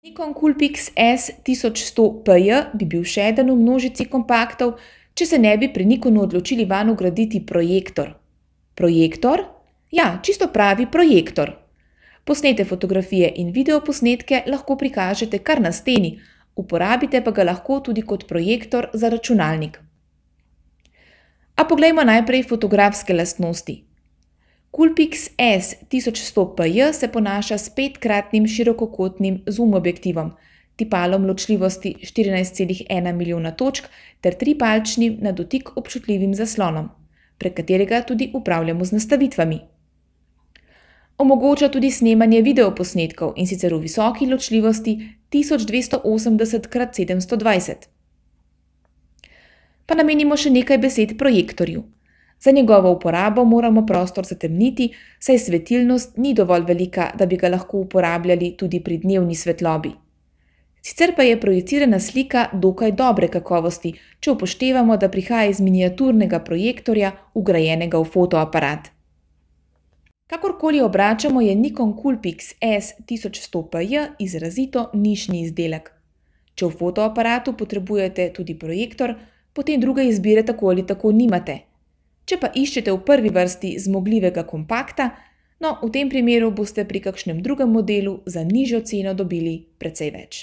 Nikon Coolpix S1100PJ bi bil še eden v množici kompaktov, če se ne bi pri Nikonu odločili vanj vgraditi projektor. Projektor? Ja, čisto pravi projektor. Posnete fotografije in videoposnetke lahko prikažete kar na steni, uporabite pa ga lahko tudi kot projektor za računalnik. A poglejmo najprej fotografske lastnosti. Coolpix S1100PJ se ponaša s 5-kratnim širokokotnim zoom objektivom, tipalom ločljivosti 14,1 milijona točk ter 3-palčnim na dotik občutljivim zaslonom, prek katerega tudi upravljamo z nastavitvami. Omogoča tudi snemanje videoposnetkov, in sicer v visoki ločljivosti 1280x720. Pa namenimo še nekaj besed projektorju. Za njegovo uporabo moramo prostor zatemniti, saj svetilnost ni dovolj velika, da bi ga lahko uporabljali tudi pri dnevni svetlobi. Sicer pa je projicirana slika dokaj dobre kakovosti, če upoštevamo, da prihaja iz miniaturnega projektorja, vgrajenega v fotoaparat. Kakorkoli obračamo, je Nikon Coolpix S1100PJ izrazito nišni izdelek. Če v fotoaparatu potrebujete tudi projektor, potem druge izbire tako ali tako nimate. Če pa iščete v prvi vrsti zmogljivega kompakta, no, v tem primeru boste pri kakšnem drugem modelu za nižjo ceno dobili precej več.